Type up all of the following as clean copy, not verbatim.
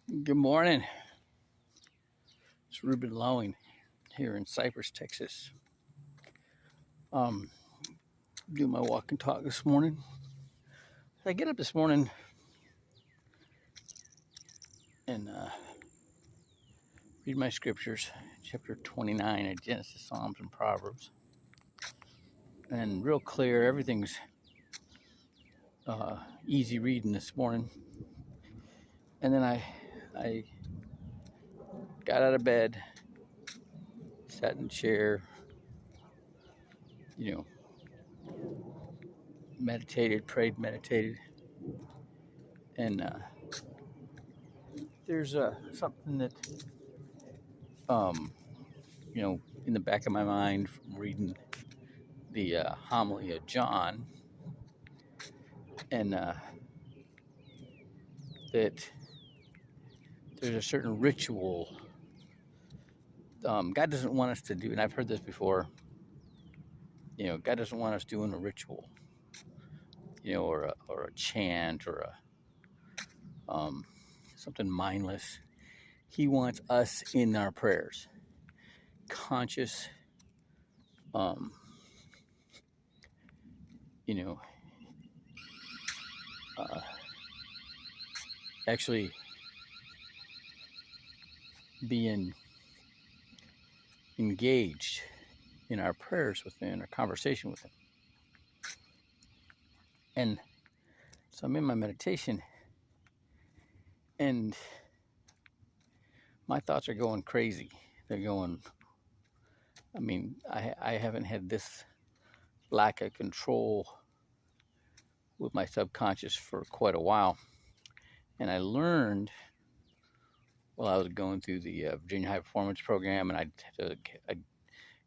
Good morning. It's Ruben Lowing here in Cypress, Texas. Um, do my walk and talk this morning. I get up this morning and read my scriptures, chapter 29 of Genesis, Psalms, and Proverbs, and real clear. Everything's easy reading this morning. And then I got out of bed, sat in the chair, you know, meditated, and there's something that in the back of my mind from reading the homily of John, and that there's a certain ritual God doesn't want us to do, and I've heard this before. God doesn't want us doing a ritual, or a chant or something mindless. He wants us in our prayers, conscious. Um, you know, actually being engaged in our prayers with Him, our conversation with Him. And so I'm in my meditation, and my thoughts are going crazy. They're going. I haven't had this lack of control with my subconscious for quite a while. And I learned while I was going through the Virginia High Performance Program, and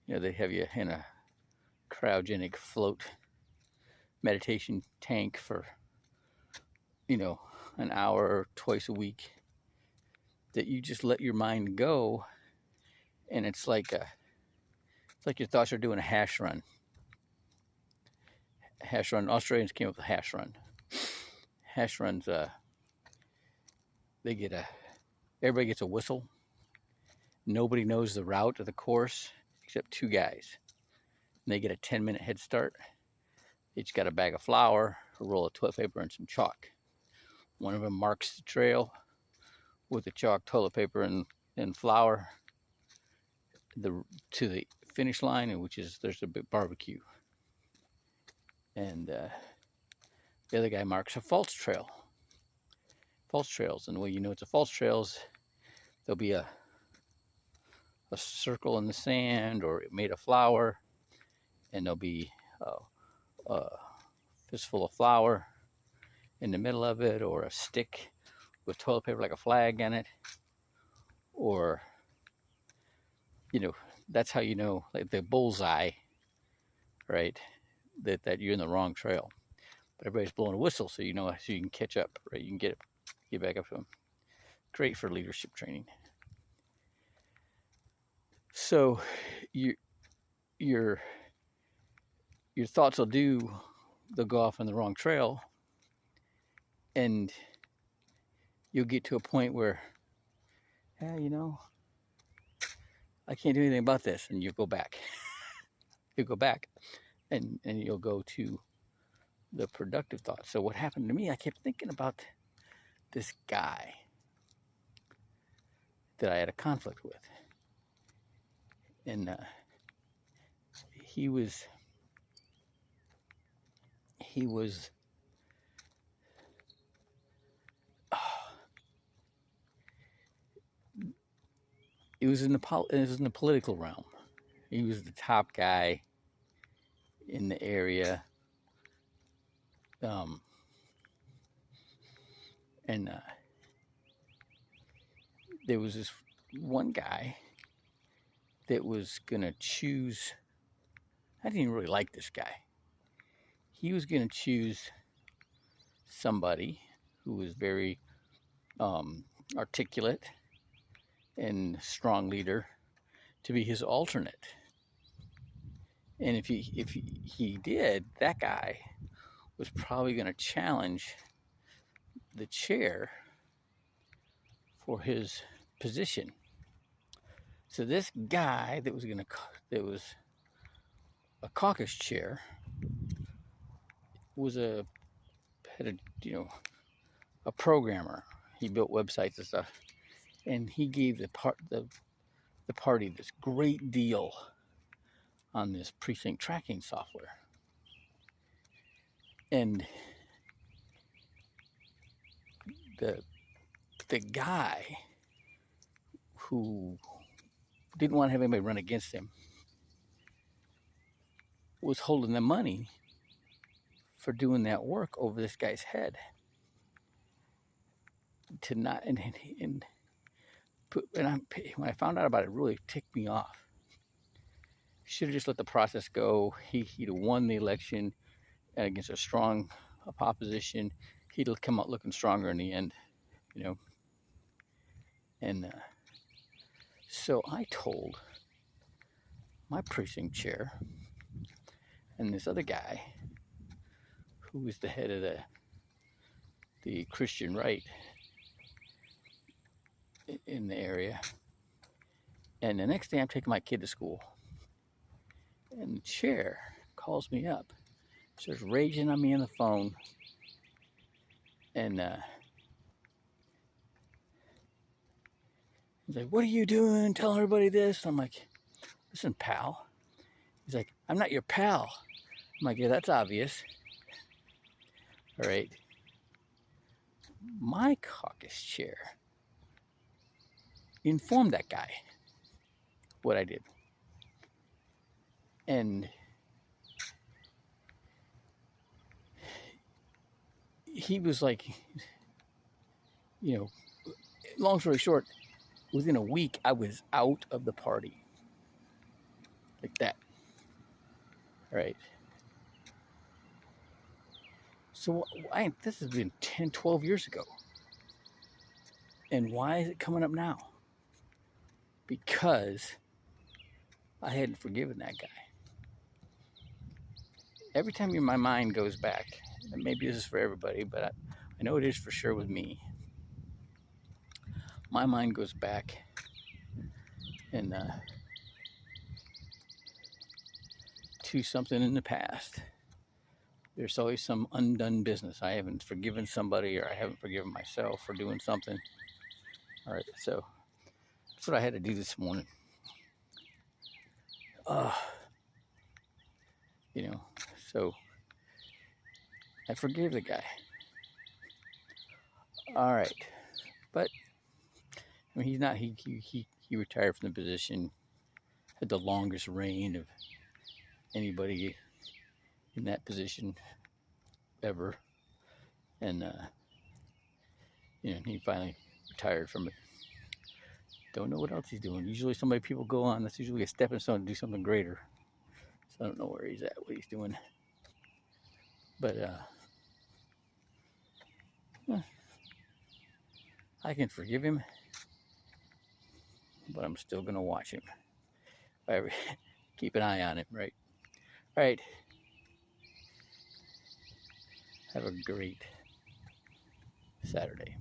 they have you in a cryogenic float meditation tank for, an hour twice a week, that you just let your mind go, and it's like your thoughts are doing a hash run. Australians came up with a hash run. Hash runs, everybody gets a whistle. Nobody knows the route of the course except two guys. And they get a 10-minute head start. Each got a bag of flour, a roll of toilet paper, and some chalk. One of them marks the trail with the chalk, toilet paper, and flour to the finish line, in which there's a big barbecue. And the other guy marks a false trails. And the way you know it's a false trail is there'll be a circle in the sand or made of flour, and there'll be a fistful of flour in the middle of it, or a stick with toilet paper like a flag on it, or that's how you know, like the bullseye, right, that you're in the wrong trail. But everybody's blowing a whistle, so you can catch up, right? You can get back up to them. Great for leadership training. So your thoughts they'll go off on the wrong trail, and you'll get to a point where, I can't do anything about this, and you'll go back. and you'll go to the productive thoughts. So what happened to me, I kept thinking about this guy that I had a conflict with. And he was it was in the political realm. He was the top guy in the area, and there was this one guy that was gonna choose. I didn't even really like this guy. He was gonna choose somebody who was very articulate and strong leader to be his alternate. And if he did, that guy was probably going to challenge the chair for his position. So this guy that was a caucus chair was a programmer. He built websites and stuff, and he gave the party this great deal on this precinct tracking software. And the guy who didn't want to have anybody run against him was holding the money for doing that work over this guy's head. When I found out about it, it really ticked me off. Should have just let the process go. He'd have won the election against a strong opposition. He'd have come out looking stronger in the end, And so I told my precinct chair and this other guy, who was the head of the Christian right in the area. And the next day I'm taking my kid to school, and the chair calls me up, starts raging on me on the phone, and he's like, "What are you doing? Tell everybody this." I'm like, "Listen, pal." He's like, "I'm not your pal." I'm like, "Yeah, that's obvious." All right. My caucus chair informed that guy what I did. And he was like, long story short, within a week, I was out of the party. Like that. All right. So this has been 10, 12 years ago. And why is it coming up now? Because I hadn't forgiven that guy. Every time my mind goes back, and maybe this is for everybody, but I know it is for sure with me. My mind goes back and to something in the past. There's always some undone business. I haven't forgiven somebody, or I haven't forgiven myself for doing something. All right, so that's what I had to do this morning. So I forgave the guy. All right, but I mean, he's not. He retired from the position. Had the longest reign of anybody in that position ever, and he finally retired from it. Don't know what else he's doing. Usually, people go on. That's usually a stepping stone to do something greater. So I don't know where he's at, what he's doing, but I can forgive him, but I'm still gonna watch him. Keep an eye on him, right? All right. Have a great Saturday.